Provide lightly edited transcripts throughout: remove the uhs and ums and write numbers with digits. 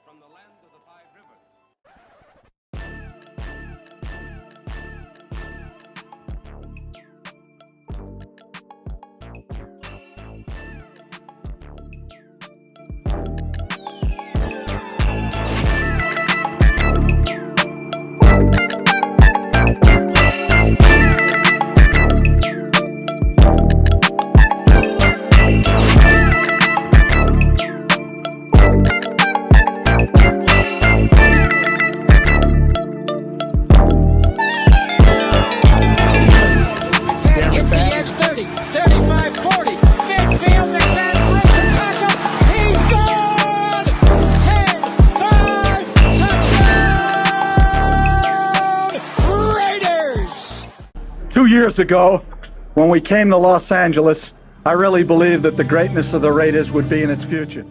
from the land of the Five Rivers. Years ago, when we came to Los Angeles, I really believed that the greatness of the Raiders would be in its future.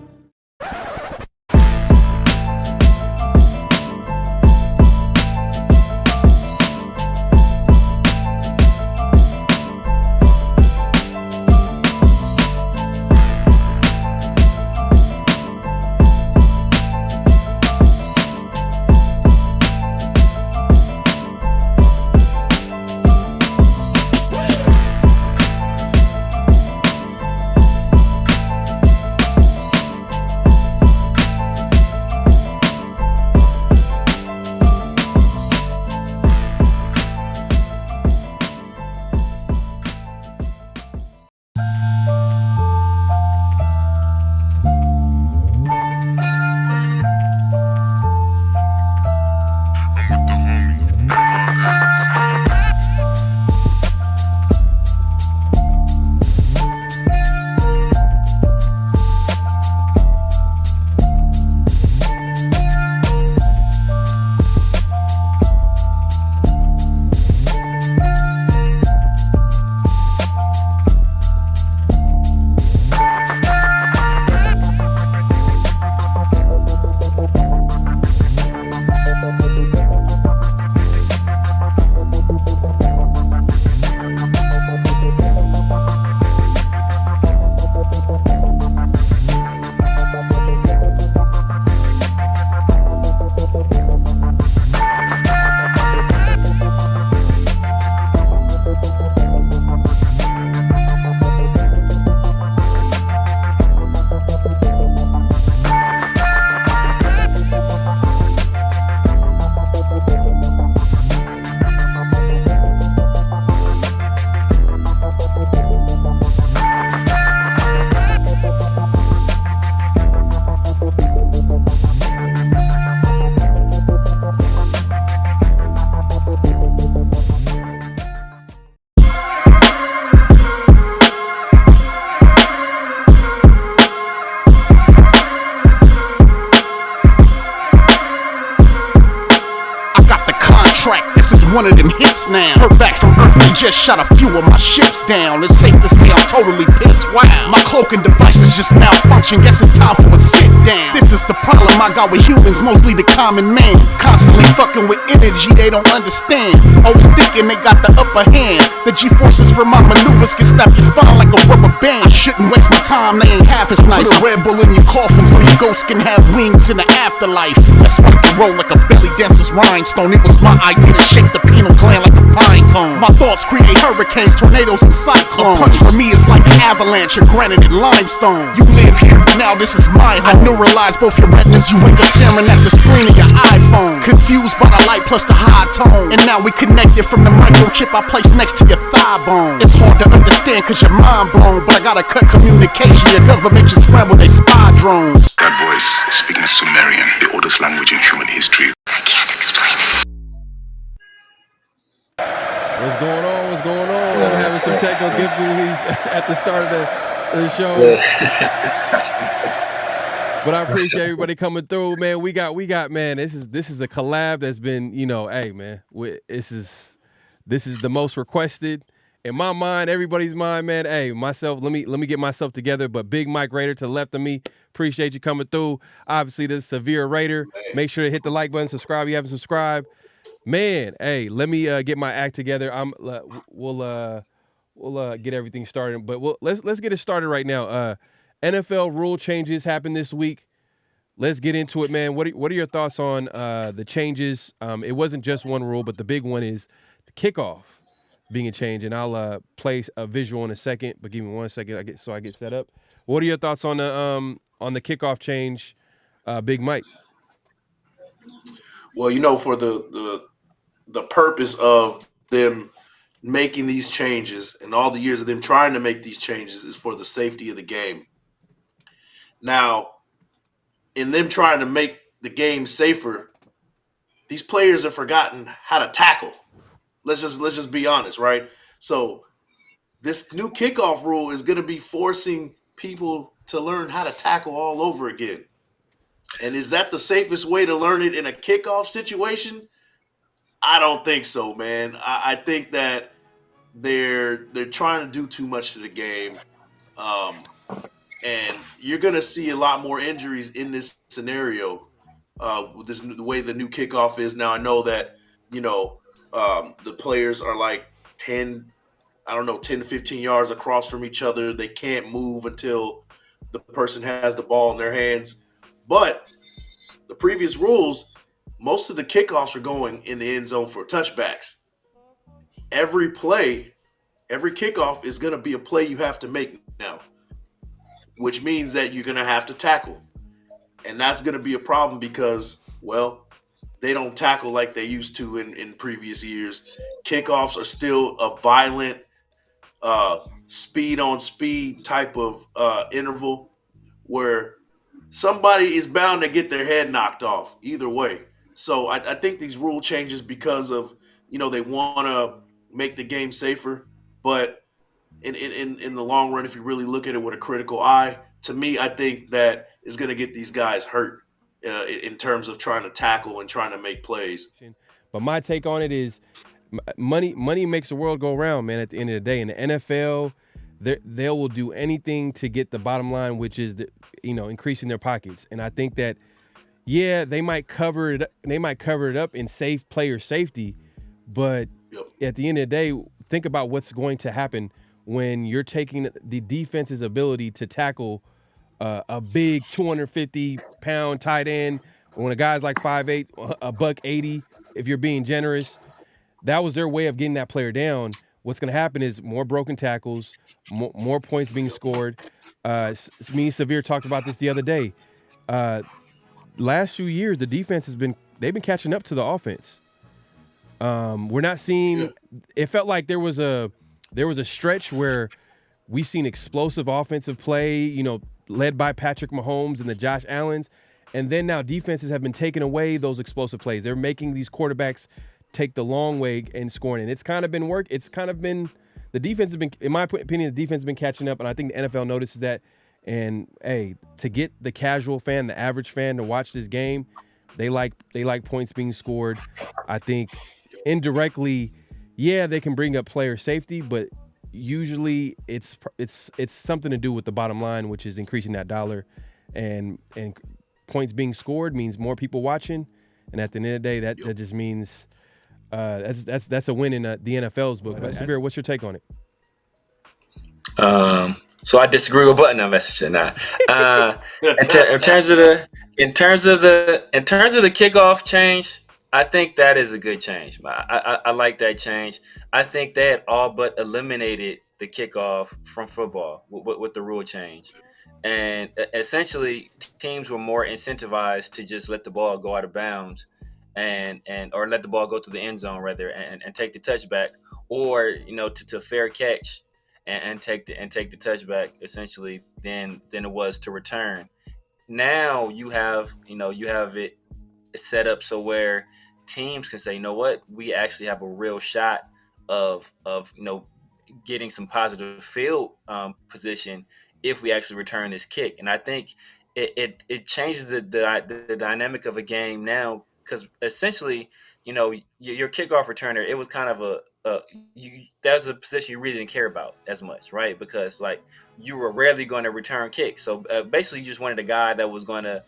One of them hits now. Heard back from Earth, they just shot a few of my ships down. It's safe to say I'm totally pissed. Wow, my cloaking devices just malfunction. Guess it's time for a sit down. This is the problem I got with humans, mostly the common man. Constantly fucking with energy they don't understand. Always thinking they got the upper hand. The G-forces from my maneuvers can snap your spine like a rubber band. I shouldn't waste my time, they ain't half as nice. Put a Red Bull in your coffin so your ghost can have wings in the afterlife. Let's rock and roll like a belly dancer's rhinestone. It was my idea to shake the pineal gland like a pine cone. My thoughts create hurricanes, tornadoes, and cyclones. A punch for me is like an avalanche of granite and limestone. You live here, now this is my home. I neuralize both your retinas, you wake up staring at the screen of your iPhone. Confused by the light plus the high tone. And now we connected from the microchip I placed next to your thigh bone. It's hard to understand cause you're mind blown, but I gotta cut communication. Your government just scrambled they spy drones. That voice speaking Sumerian, the oldest language in human history. I can't explain it. What's going on? What's going on? I'm having some technical difficulties at the start of the show. But I appreciate everybody coming through, man. We got, man. This is a collab that's been, hey, man. This is the most requested in my mind, everybody's mind, man. Hey, myself. Let me get myself together. But Big Mike Raider to the left of me. Appreciate you coming through. Obviously, the Severe Raider. Make sure to hit the like button, subscribe if you haven't subscribed. Man, hey, let me get my act together. We'll get everything started, but let's get it started right now. NFL rule changes happened this week. let's get into it, man. What are your thoughts on the changes? It wasn't just one rule, but the big one is the kickoff being a change. And I'll play a visual in a second, but give me 1 second. I get set up. What are your thoughts on the kickoff change, Big Mike? Well, for the purpose of them making these changes and all the years of them trying to make these changes is for the safety of the game. Now, in them trying to make the game safer, these players have forgotten how to tackle. Let's just be honest, right? So this new kickoff rule is going to be forcing people to learn how to tackle all over again. And is that the safest way to learn it in a kickoff situation? I don't think so, man. I think that they're trying to do too much to the game, and you're going to see a lot more injuries in this scenario. With the way the new kickoff is now, I know that the players are like 10 to 15 yards across from each other. They can't move until the person has the ball in their hands. But the previous rules, most of the kickoffs are going in the end zone for touchbacks. Every kickoff is going to be a play you have to make now, which means that you're going to have to tackle. And that's going to be a problem because, well, they don't tackle like they used to in previous years. Kickoffs are still a violent speed-on-speed type of interval where somebody is bound to get their head knocked off either way. So I think these rule changes because of, they want to make the game safer. But in the long run, if you really look at it with a critical eye, to me, I think that is going to get these guys hurt in terms of trying to tackle and trying to make plays. But my take on it is money makes the world go round, man, at the end of the day. In the NFL, they will do anything to get the bottom line, which is increasing their pockets. And I think that, yeah, they might cover it up in safe player safety, but at the end of the day, think about what's going to happen when you're taking the defense's ability to tackle a big 250-pound tight end when a guy's like 5'8", $180, if you're being generous. That was their way of getting that player down. What's going to happen is more broken tackles, more points being scored. Me and Severe talked about this the other day. Last few years, the defense they've been catching up to the offense. We're not seeing. It felt like there was a stretch where we seen explosive offensive play, led by Patrick Mahomes and the Josh Allens, and then now defenses have been taking away those explosive plays. They're making these quarterbacks take the long way and scoring, and it's kind of been the defense has been, in my opinion, the defense has been catching up, and I think the NFL notices that. And hey, to get the casual fan, the average fan to watch this game, they like points being scored. I think indirectly, yeah, they can bring up player safety, but usually it's something to do with the bottom line, which is increasing that dollar, and points being scored means more people watching, and at the end of the day, that just means that's a win in the NFL's book. But Severe, what's your take on it? So I disagree with Button on message now. In terms of the kickoff change, I think that is a good change. I like that change. I think they had all but eliminated the kickoff from football with the rule change, and essentially teams were more incentivized to just let the ball go out of bounds, or let the ball go to the end zone rather, and take the touchback, or to fair catch. And take the touchback essentially than it was to return. Now you have it set up so where teams can say, you know what, we actually have a real shot of getting some positive field position if we actually return this kick. And I think it changes the dynamic of a game now, because essentially your kickoff returner, it was kind of that was a position you really didn't care about as much, right? Because you were rarely going to return kicks. So basically, you just wanted a guy that was going to,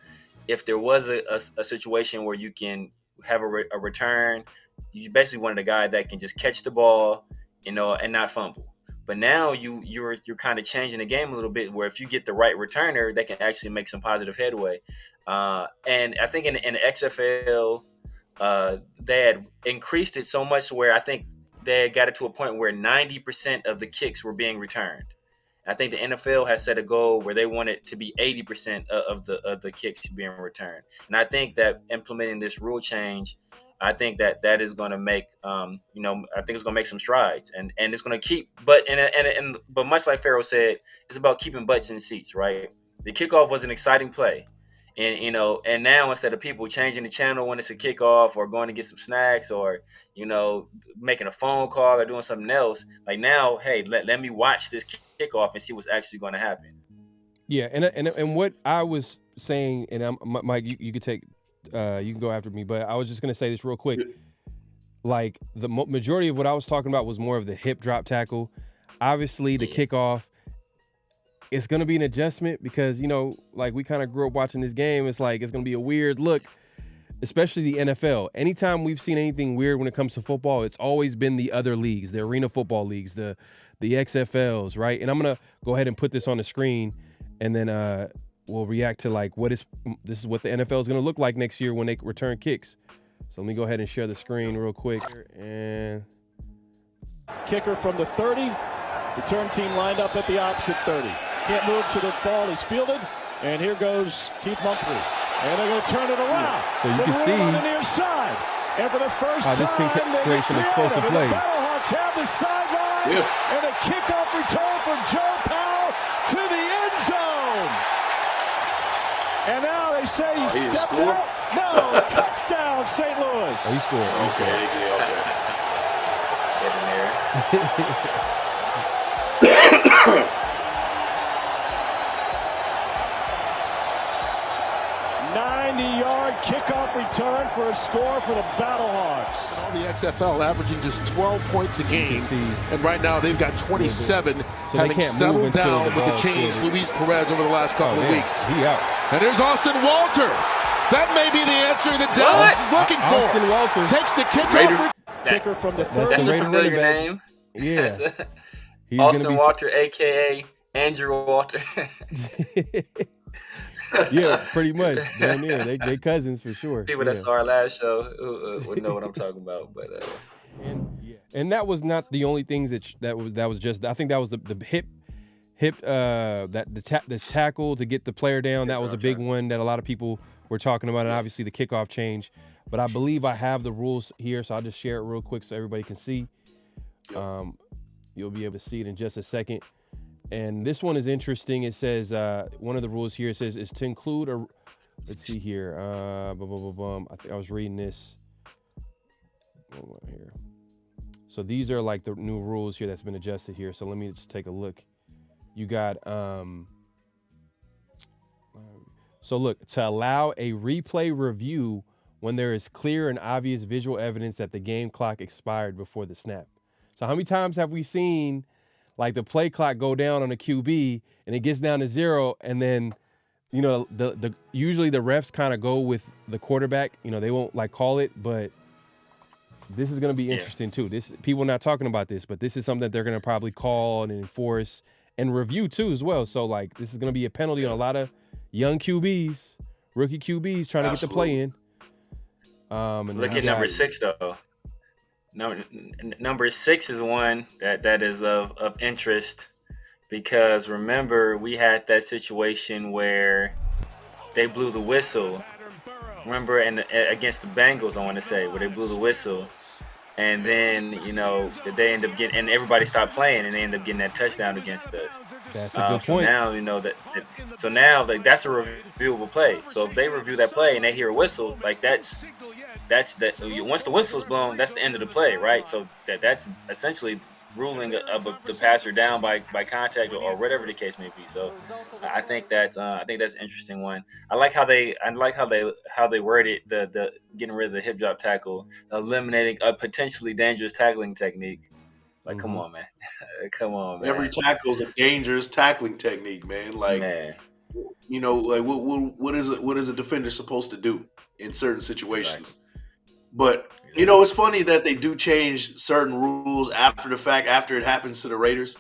if there was a situation where you can have a return, you basically wanted a guy that can just catch the ball, and not fumble. But now you're kind of changing the game a little bit, where if you get the right returner, that can actually make some positive headway. And I think in the XFL, they had increased it so much where I think they had got it to a point where 90% of the kicks were being returned. I think the NFL has set a goal where they want it to be 80% of the kicks being returned. And I think that implementing this rule change, I think that is going to make, I think it's going to make some strides, and it's going to keep. But but much like Pharaoh said, it's about keeping butts in seats, right? The kickoff was an exciting play, and now instead of people changing the channel when it's a kickoff or going to get some snacks or making a phone call or doing something else, like now, hey, let me watch this kickoff and see what's actually going to happen. Yeah, and what I was saying, and Mike, you could take, you can go after me, but I was just gonna say this real quick. Like the majority of what I was talking about was more of the hip drop tackle. Obviously, the kickoff, it's going to be an adjustment because, like we kind of grew up watching this game. It's like it's going to be a weird look, especially the NFL. Anytime we've seen anything weird when it comes to football, it's always been the other leagues, the arena football leagues, the XFLs, right? And I'm going to go ahead and put this on the screen, and then we'll react to like this is what the NFL is going to look like next year when they return kicks. So let me go ahead and share the screen real quick. And kicker from the 30. Return team lined up at the opposite 30. Can't move to the ball is fielded. And here goes Keith Mumphrey. And they're going to turn it around. So you can see on the near side. And for the first how this can create some explosive plays. The Battlehawks have the sideline. And a kickoff return from Joe Powell to the end zone. And now they say he stepped out. No, touchdown, St. Louis. Oh, he scored. Okay. Get in there. 90-yard kickoff return for a score for the Battlehawks. All the XFL averaging just 12 points a game, and right now they've got 27, having settled down with the change Luis Perez over the last couple of weeks. He out. And there's Austin Walter. That may be the answer that Dallas is looking for. Austin Walter Takes the kickoff. Kicker from the 30. That's a familiar name. Yeah. Austin Walter, a.k.a. Andrew Walter. Yeah, pretty much. Damn near. They cousins for sure. People that saw our last show would know what I'm talking about. But and that was not the only things that was just. I think that was the hip the tackle to get the player down. That was a big one that a lot of people were talking about, and obviously the kickoff change. But I believe I have the rules here, so I'll just share it real quick so everybody can see. You'll be able to see it in just a second. And this one is interesting. It says one of the rules here says is to include a. Let's see here. I think I was reading this. Here. So these are like the new rules here that's been adjusted here. So let me just take a look. You got so look, to allow a replay review when there is clear and obvious visual evidence that the game clock expired before the snap. So how many times have we seen like the play clock go down on a QB and it gets down to 0, and then the usually the refs kind of go with the quarterback. They won't like call it, but this is going to be interesting too. This people are not talking about this, but this is something that they're going to probably call and enforce and review too as well. So like this is going to be a penalty on a lot of young QBs, rookie QBs trying to get the play in. And look at number 6 though. Number 6 is one that is of interest, because remember we had that situation where they blew the whistle. Remember, against the Bengals, I want to say, where they blew the whistle, and then they end up getting, and everybody stopped playing, and they end up getting that touchdown against us. That's a good point. So now that's a reviewable play. So if they review that play and they hear a whistle, like that's that. Once the whistle's blown, that's the end of the play, right? So that's essentially ruling of the passer down by contact or whatever the case may be. So I think that's an interesting one. I like how they worded the getting rid of the hip drop tackle, eliminating a potentially dangerous tackling technique. Like, come on, man. Come on, man. Every tackle is a dangerous tackling technique, man. Like, like what is a defender supposed to do in certain situations? Exactly. But it's funny that they do change certain rules after the fact, after it happens to the Raiders.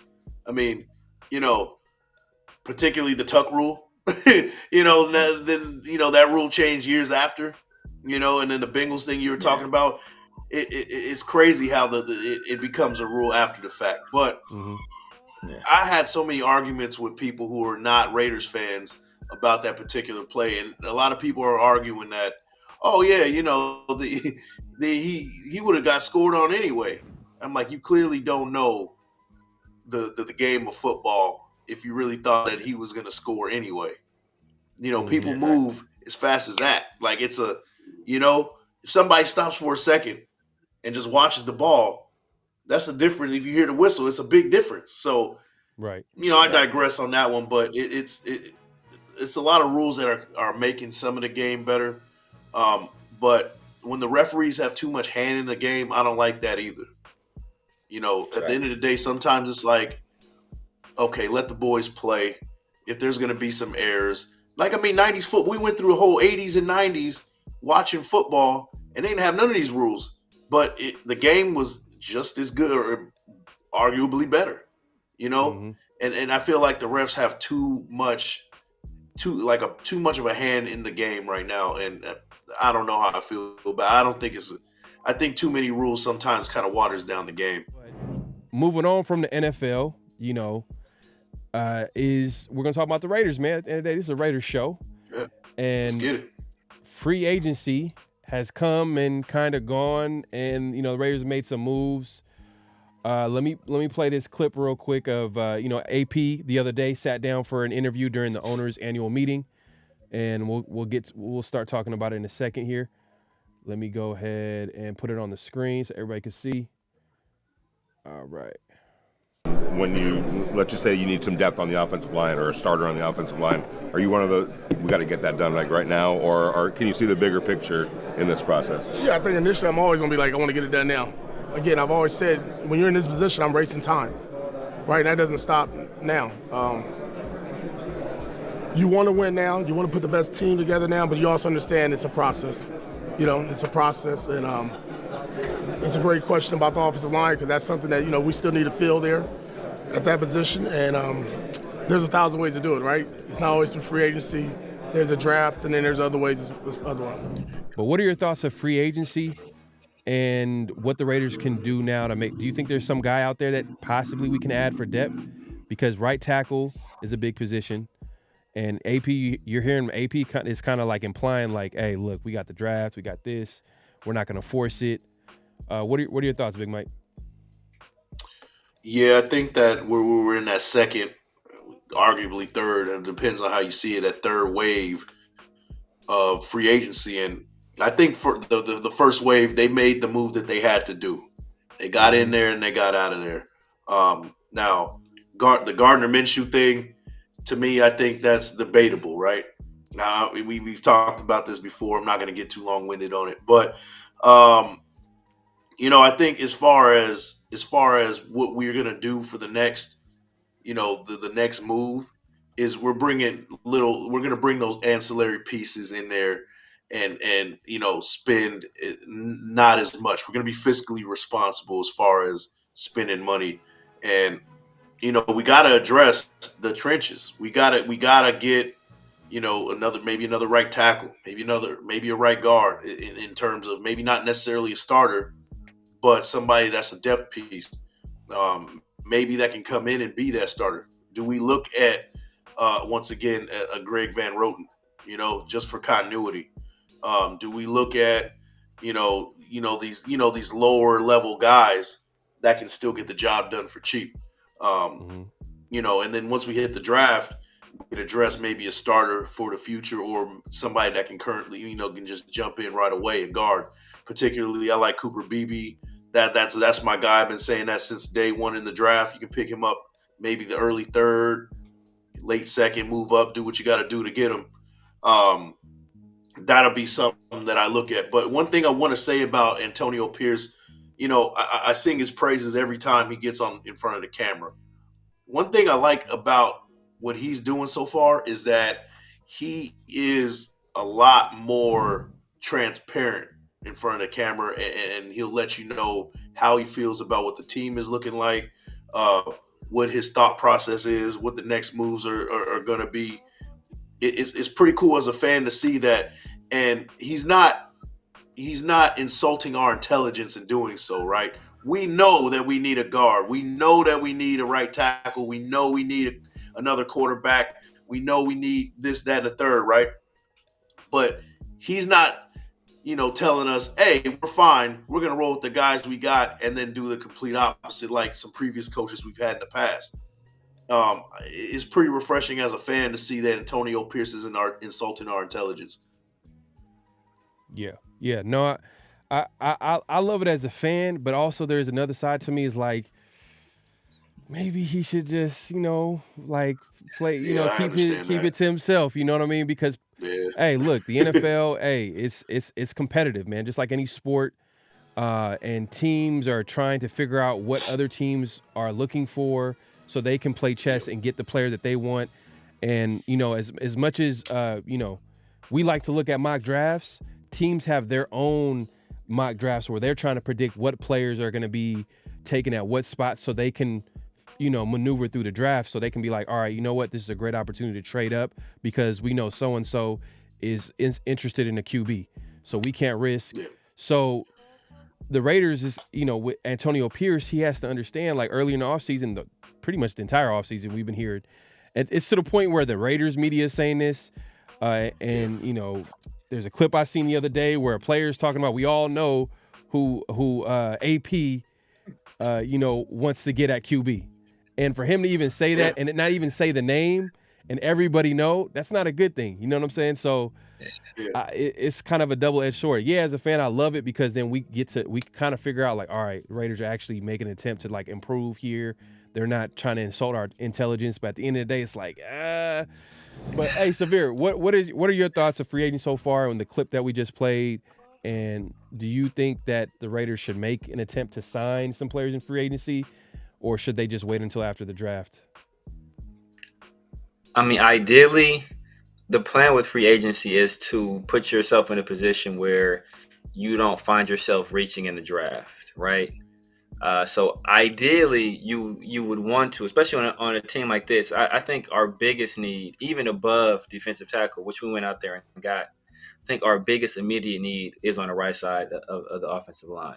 I mean, particularly the tuck rule. then that rule changed years after, and then the Bengals thing you were talking about, it's crazy how it becomes a rule after the fact. But I had so many arguments with people who are not Raiders fans about that particular play, and a lot of people are arguing that, oh yeah, he would have got scored on anyway. I'm like, you clearly don't know the game of football if you really thought that he was going to score anyway. People move as fast as that. Like it's if somebody stops for a second and just watches the ball, that's a difference. If you hear the whistle, it's a big difference. So, right. I digress on that one, but it's a lot of rules that are making some of the game better. But when the referees have too much hand in the game, I don't like that either. At the end of the day, sometimes it's like, okay, let the boys play. If there's going to be some errors, 90s football, we went through the whole 80s and 90s watching football, and they didn't have none of these rules. But the game was just as good or arguably better, And I feel like the refs have too much of a hand in the game right now, and I don't know how I feel about it. I don't think I think too many rules sometimes kind of waters down the game. Moving on from the NFL, we're gonna talk about the Raiders, man. At the end of the day, this is a Raiders show, and let's get it. Free agency has come and kind of gone, and the Raiders made some moves. Let me play this clip real quick of AP the other day sat down for an interview during the owners' annual meeting, and we'll start talking about it in a second here. Let me go ahead and put it on the screen so everybody can see. All right. When let's just say you need some depth on the offensive line or a starter on the offensive line, are you one of the, we got to get that done right now, or can you see the bigger picture in this process? Yeah, I think initially I'm always going to be like, I want to get it done now. Again, I've always said, when you're in this position, I'm racing time, right? And that doesn't stop now. You want to win now. You want to put the best team together now, but you also understand it's a process. It's a process, and it's a great question about the offensive line because that's something that, we still need to fill there at that position, and there's 1,000 ways to do it, right? It's not always through free agency. There's a draft, and then there's other ways otherwise. But what are your thoughts of free agency and what the Raiders can do now to do you think there's some guy out there that possibly we can add for depth? Because right tackle is a big position, and AP, you're hearing AP is kind of like implying like, hey, look, we got the draft, we got this, we're not going to force it. What are your thoughts, Big Mike? Yeah, I think that we're in that second, arguably third, and it depends on how you see it, that third wave of free agency. And I think for the first wave, they made the move that they had to do. They got in there and they got out of there. Now, the Gardner Minshew thing, to me, I think that's debatable, right? Now, we've talked about this before. I'm not going to get too long-winded on it. But, I think as far as what we're going to do for the next, the next move is we're going to bring those ancillary pieces in there and spend not as much. We're going to be fiscally responsible as far as spending money. And, we got to address the trenches. We got to get, another right tackle, maybe a right guard in terms of maybe not necessarily a starter, but somebody that's a depth piece. Maybe that can come in and be that starter. Do we look at, once again, a Greg Van Roten, just for continuity? Do we look at, these lower level guys that can still get the job done for cheap? And then once we hit the draft, we can address maybe a starter for the future or somebody that can currently, can just jump in right away and guard. Particularly, I like Cooper Beebe. That's my guy. I've been saying that since day one in the draft. You can pick him up maybe the early third, late second, move up, do what you got to do to get him. That'll be something that I look at. But one thing I want to say about Antonio Pierce, I sing his praises every time he gets in front of the camera. One thing I like about what he's doing so far is that he is a lot more transparent in front of the camera, and he'll let you know how he feels about what the team is looking like, what his thought process is, what the next moves are going to be. it's pretty cool as a fan to see that, and he's not insulting our intelligence in doing so, right? We know that we need a guard. We know that we need a right tackle. We know we need another quarterback. We know we need this, that, and the third, right? But he's not, telling us, hey, we're fine. We're going to roll with the guys we got and then do the complete opposite like some previous coaches we've had in the past. It's pretty refreshing as a fan to see that Antonio Pierce is insulting our intelligence. Yeah. No, I love it as a fan, but also there's another side to me is like maybe he should just play keep it to himself. You know what I mean? Because hey, look, the NFL, it's competitive, man. Just like any sport, and teams are trying to figure out what other teams are looking for so they can play chess and get the player that they want. And as much as we like to look at mock drafts, teams have their own mock drafts where they're trying to predict what players are going to be taken at what spots so they can, maneuver through the draft so they can be like, all right, you know what? This is a great opportunity to trade up because we know so-and-so is interested in a QB. So we can't risk. Yeah. So the Raiders is, with Antonio Pierce, he has to understand, like early in the offseason, pretty much the entire offseason, we've been hearing, and it's to the point where the Raiders media is saying this, there's a clip I seen the other day where a player's talking about, we all know who AP, wants to get at QB. And for him to even say that and not even say the name and everybody know, that's not a good thing. You know what I'm saying? So it's kind of a double-edged sword. Yeah, as a fan, I love it because then we kind of figure out like, all right, Raiders are actually making an attempt to like improve here. They're not trying to insult our intelligence, but at the end of the day, it's like, But hey, Severe, what are your thoughts of free agents so far on the clip that we just played? And do you think that the Raiders should make an attempt to sign some players in free agency, or should they just wait until after the draft? I mean, ideally, the plan with free agency is to put yourself in a position where you don't find yourself reaching in the draft, right? So ideally, you would want to, especially on a team like this. I think our biggest need, even above defensive tackle, which we went out there and got, I think our biggest immediate need is on the right side of the offensive line.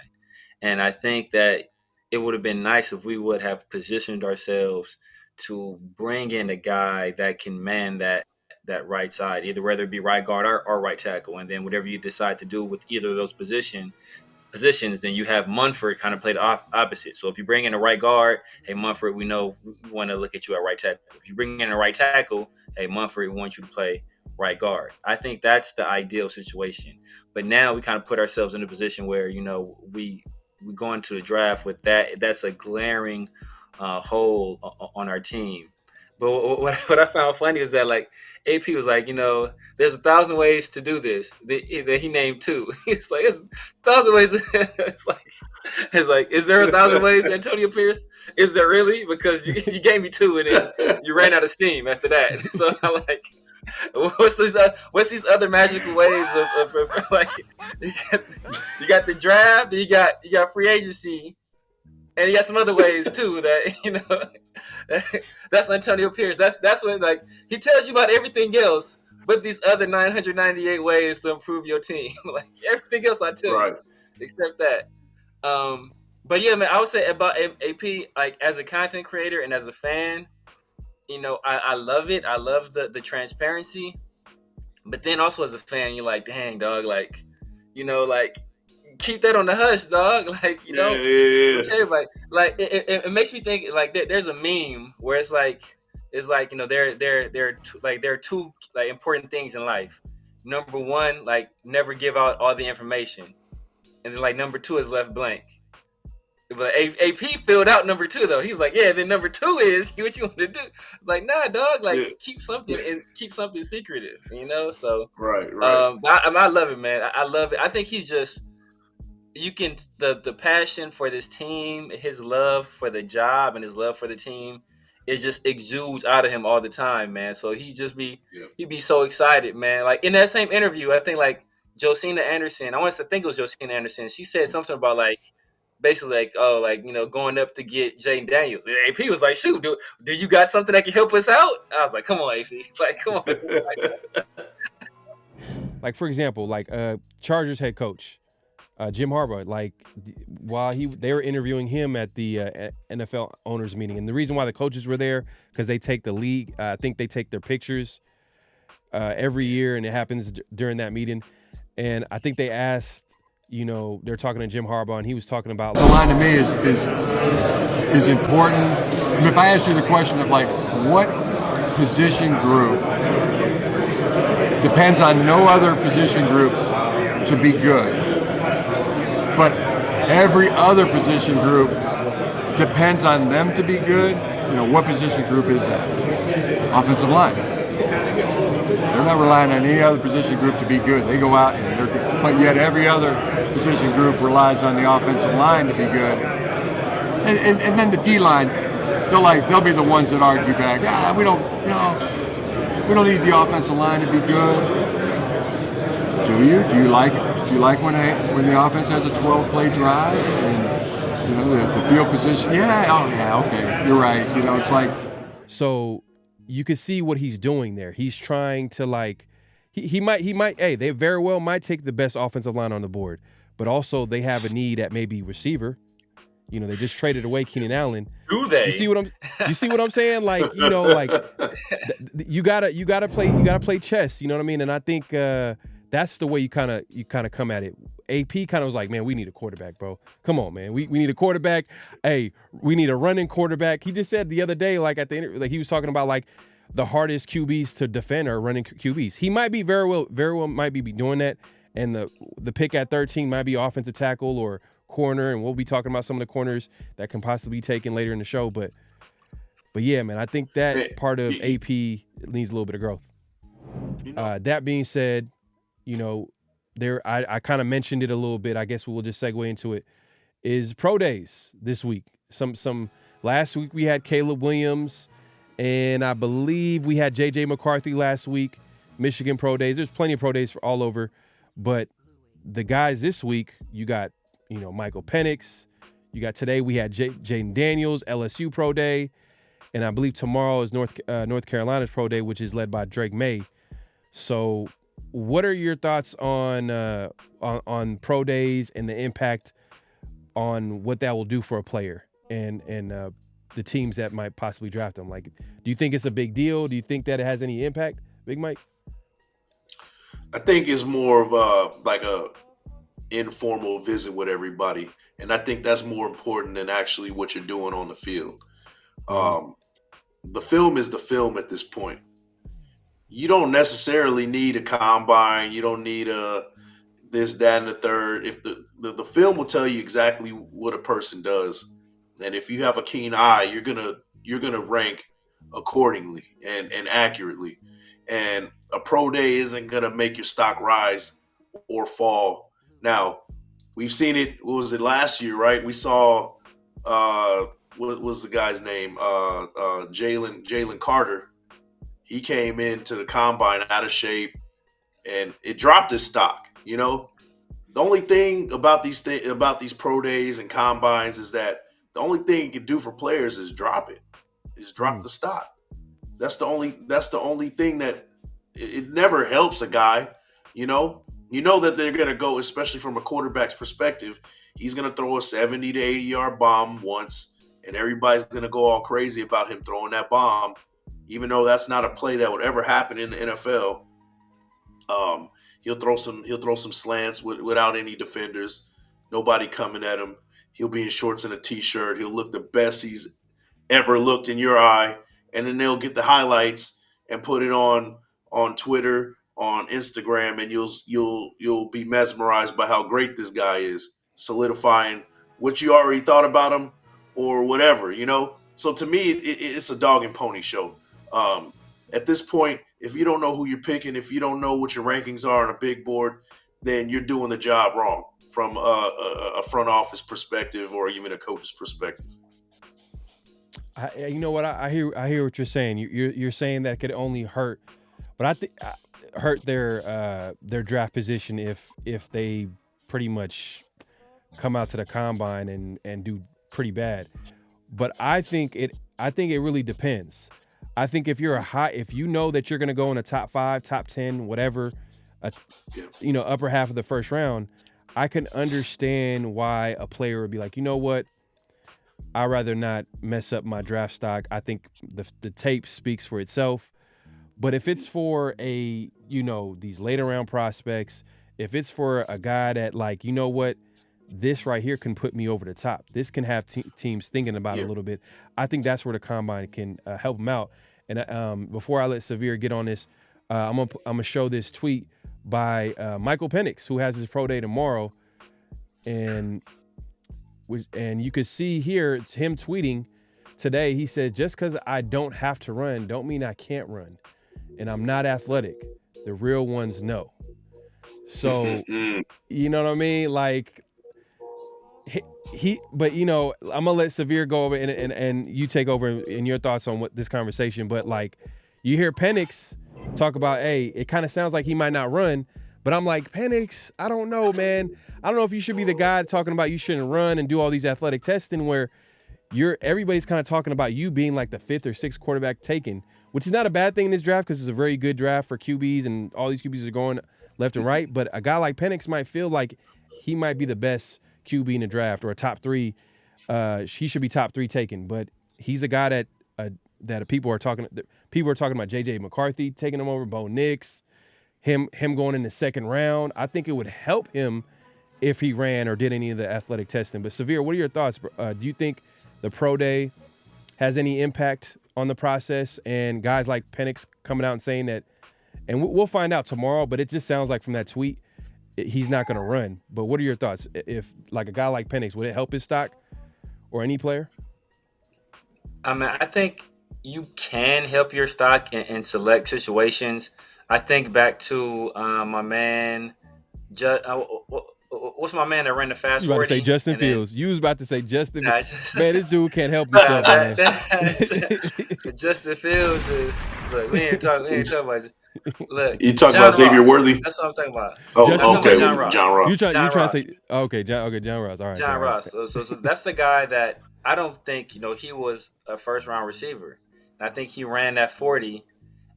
And I think that it would have been nice if we would have positioned ourselves to bring in a guy that can man that right side, either whether it be right guard or right tackle. And then whatever you decide to do with either of those positions, then you have Munford kind of play the opposite. So if you bring in a right guard, hey, Munford, we know we want to look at you at right tackle. If you bring in a right tackle, hey, Munford, we want you to play right guard. I think that's the ideal situation. But now we kind of put ourselves in a position where, we go into the draft with that. That's a glaring hole on our team. But what I found funny was that, like, AP was like, there's 1,000 ways to do this. That he named 2. He's like, there's 1,000 ways. It's like, is there 1,000 ways, Antonio Pierce? Is there really? Because you gave me 2 and then you ran out of steam after that. So I'm like, what's these other magical ways of like, you got the draft, you got free agency, and you got some other ways too that that's Antonio Pierce. That's what, like, he tells you about everything else, but these other 998 ways to improve your team. Like everything else I tell you, except that. But yeah, man, I would say about AP, like as a content creator and as a fan, I love it. I love the transparency. But then also as a fan, you're like, dang, dog, like, like, keep that on the hush, dog. Like, everybody, like, it makes me think, like, there's a meme where it's like, there are two like important things in life. Number one, like, never give out all the information, and then like number 2 is left blank. But AP filled out number 2 though. He's like, yeah. Then number 2 is what you want to do. It's like, nah, dog. Like, keep something secretive. So right. I love it, man. I love it. I think he's just, the passion for this team, his love for the job, and his love for the team, it just exudes out of him all the time, man. So he'd be so excited, man. Like in that same interview, I think like Josina Anderson. I think it was Josina Anderson. She said something about like, basically going up to get Jayden Daniels. And AP was like, shoot, do you got something that can help us out? I was like, come on, AP. Like, come on. Like, for example, Chargers head coach, Jim Harbaugh, while they were interviewing him at the NFL owners meeting, and the reason why the coaches were there, because they take the league, I think they take their pictures every year, and it happens during that meeting. And I think they asked, they're talking to Jim Harbaugh, and he was talking about the line to me is important. I mean, if I asked you the question of what position group depends on no other position group to be good, but every other position group depends on them to be good, what position group is that? Offensive line. They're not relying on any other position group to be good. They go out and they're good. But yet every other position group relies on the offensive line to be good. And then the D-line, they'll be the ones that argue back, we don't need the offensive line to be good. Do you? Do you like it? Do you like when the offense has a 12-play drive and the field position? Yeah. Oh yeah. Okay. You're right. It's like. So you can see what he's doing there. He's trying to he might. Hey, they very well might take the best offensive line on the board, but also they have a need at maybe receiver. They just traded away Keenan Allen. Do they? You see what I'm saying? You gotta play chess. You know what I mean? And I think that's the way you kind of come at it. AP kind of was like, man, we need a quarterback, bro. Come on, man. We need a quarterback. Hey, we need a running quarterback. He just said the other day, at the interview, he was talking about the hardest QBs to defend are running QBs. He might be very well might be doing that. And the pick at 13 might be offensive tackle or corner, and we'll be talking about some of the corners that can possibly be taken later in the show. But yeah, man, I think that part of AP needs a little bit of growth. That being said, I kind of mentioned it a little bit. I guess we'll just segue into it. Is pro days this week? Some last week we had Caleb Williams, and I believe we had JJ McCarthy last week. Michigan pro days. There's plenty of pro days for all over, but the guys this week, you got Michael Penix. You got today we had Jayden Daniels, LSU pro day, and I believe tomorrow is North Carolina's pro day, which is led by Drake Maye. So, what are your thoughts on pro days and the impact on what that will do for a player and the teams that might possibly draft them? Do you think it's a big deal? Do you think that it has any impact, Big Mike? I think it's more of a informal visit with everybody, and I think that's more important than actually what you're doing on the field. The film is the film at this point. You don't necessarily need a combine. You don't need a this, that, and the third. If the film will tell you exactly what a person does, and if you have a keen eye, you're gonna rank accordingly and accurately. And a pro day isn't gonna make your stock rise or fall. Now, we've seen it. What was it last year? Right? We saw what was the guy's name? Jalen Carter. He came into the combine out of shape, and it dropped his stock. The only thing about these pro days and combines is that the only thing you can do for players is drop it, is drop the stock. That's the only thing that it never helps a guy. You know that they're gonna go, especially from a quarterback's perspective. He's gonna throw a 70 to 80-yard bomb once, and everybody's gonna go all crazy about him throwing that bomb. Even though that's not a play that would ever happen in the NFL, he'll throw some slants without any defenders, nobody coming at him. He'll be in shorts and a t-shirt. He'll look the best he's ever looked in your eye, and then they'll get the highlights and put it on Twitter, on Instagram, and you'll be mesmerized by how great this guy is, solidifying what you already thought about him or whatever. So to me, it's a dog and pony show. At this point, if you don't know who you're picking, if you don't know what your rankings are on a big board, then you're doing the job wrong from a front office perspective or even a coach's perspective. You know what? I hear what you're saying. You're saying that could only hurt, but I think hurt their draft position if they pretty much come out to the combine and do pretty bad. But I think it really depends. I think if you know that you're going to go in the top 5, top 10, whatever, upper half of the first round, I can understand why a player would be like, you know what, I'd rather not mess up my draft stock. I think the tape speaks for itself. But if it's for these later round prospects, if it's for a guy that like, you know what, this right here can put me over the top. This can have teams thinking about it a little bit. I think that's where the combine can help them out. And before I let Severe get on this, I'm gonna show this tweet by Michael Penix, who has his pro day tomorrow, and you can see here it's him tweeting today. He said, "Just because I don't have to run, don't mean I can't run, and I'm not athletic. The real ones know." So, you know what I mean? Like but I'm gonna let Severe go over and you take over in your thoughts on what this conversation. But like, you hear Penix talk about, hey, it kind of sounds like he might not run, but I'm like, Penix, I don't know, man. I don't know if you should be the guy talking about you shouldn't run and do all these athletic testing where everybody's kind of talking about you being like the 5th or 6th quarterback taken, which is not a bad thing in this draft because it's a very good draft for QBs and all these QBs are going left and right. But a guy like Penix might feel like he might be the best QB in the draft or a top 3. He should be top 3 taken, but he's a guy that people are talking about. JJ McCarthy taking him over, Bo Nix, him going in the 2nd round. I think it would help him if he ran or did any of the athletic testing. But Severe, what are your thoughts? Do you think the pro day has any impact on the process, and guys like Penix coming out and saying that, and we'll find out tomorrow, but it just sounds like from that tweet, he's not going to run. But what are your thoughts? If like a guy like Penix, would it help his stock or any player? I mean, I think you can help your stock in select situations. I think back to my man, what's my man that ran the fast 40? You about to say Justin Fields. You was about to say Justin. Man, this dude can't help himself, man. Justin Fields is, look, we ain't talking about. Look, you talking about Xavier Worthy? That's what I'm talking about. Oh, okay, John Ross. John Ross. You trying to say? Okay, John Ross. All right, John Ross. So that's the guy that I don't think he was a 1st round receiver. And I think he ran that 40,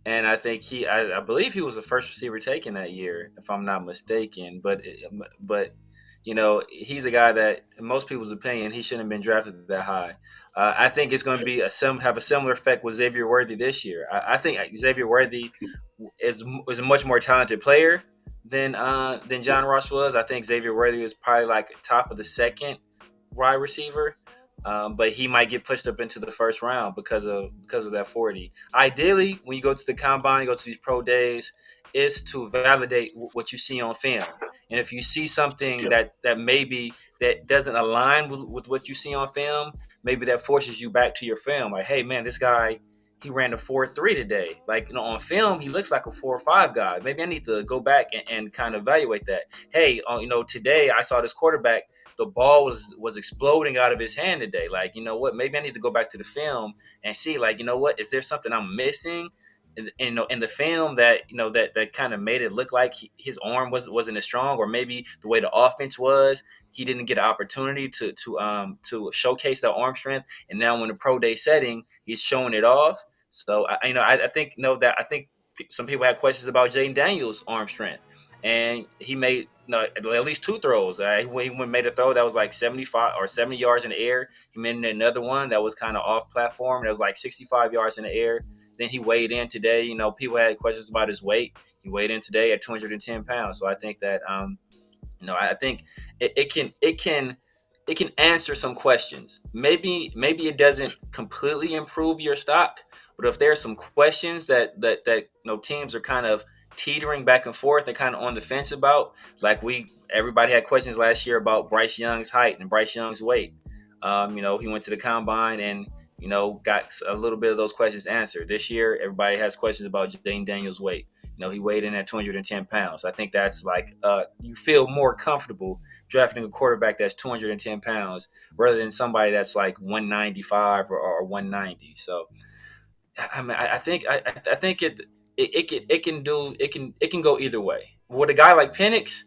and I think I believe he was the first receiver taken that year, if I'm not mistaken. But he's a guy that, in most people's opinion, he shouldn't have been drafted that high. I think it's going to be have a similar effect with Xavier Worthy this year. I think Xavier Worthy is a much more talented player than John Ross was. I think Xavier Worthy was probably like top of the 2nd wide receiver, but he might get pushed up into the 1st round because of that 40. Ideally, when you go to the combine, you go to these pro days, is to validate what you see on film. And if you see something that maybe that doesn't align with what you see on film, maybe that forces you back to your film. Like, hey, man, this guy, he ran a 4.3 today. Like, on film, he looks like a 4.5 guy. Maybe I need to go back and kind of evaluate that. Hey, today I saw this quarterback, the ball was exploding out of his hand today. Like, you know what? Maybe I need to go back to the film and see, like, you know what? Is there something I'm missing in the film that that kind of made it look like his arm wasn't as strong, or maybe the way the offense was, he didn't get an opportunity to showcase that arm strength, and now in the pro day setting, he's showing it off. So I think I think some people had questions about Jayden Daniels' arm strength, and he made at least 2 throws. He made a throw that was like 75 or 70 yards in the air. He made another one that was kind of off platform. That was like 65 yards in the air. Then he weighed in today. People had questions about his weight. He weighed in today at 210 pounds. So I think that, I think it can answer some questions. Maybe it doesn't completely improve your stock, but if there's some questions that teams are kind of teetering back and forth and kind of on the fence about, like everybody had questions last year about Bryce Young's height and Bryce Young's weight. He went to the combine and got a little bit of those questions answered. This year, everybody has questions about Jayden Daniels' weight. He weighed in at 210 pounds. I think that's like you feel more comfortable drafting a quarterback that's 210 pounds rather than somebody that's like 195 or 190. So, I mean, I think it can go either way. With a guy like Penix,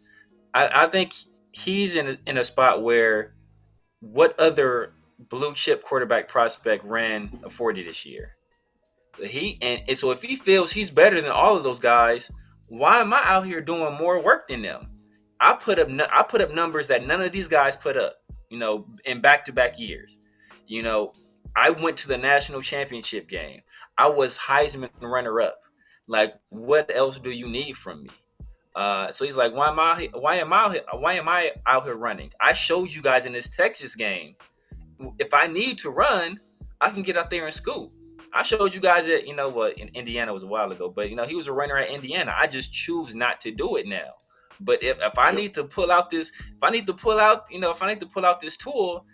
I think he's in a spot where what other blue chip quarterback prospect ran a 40 this year? And so if he feels he's better than all of those guys, why am I out here doing more work than them? I put up numbers that none of these guys put up, in back-to-back years. I went to the national championship game. I was Heisman runner-up. Like, what else do you need from me? So he's like, why am I out here running? I showed you guys in this Texas game, if I need to run, I can get out there and scoop. I showed you guys that, in Indiana was a while ago, but he was a runner at Indiana. I just choose not to do it now. But if I need to pull out this tool,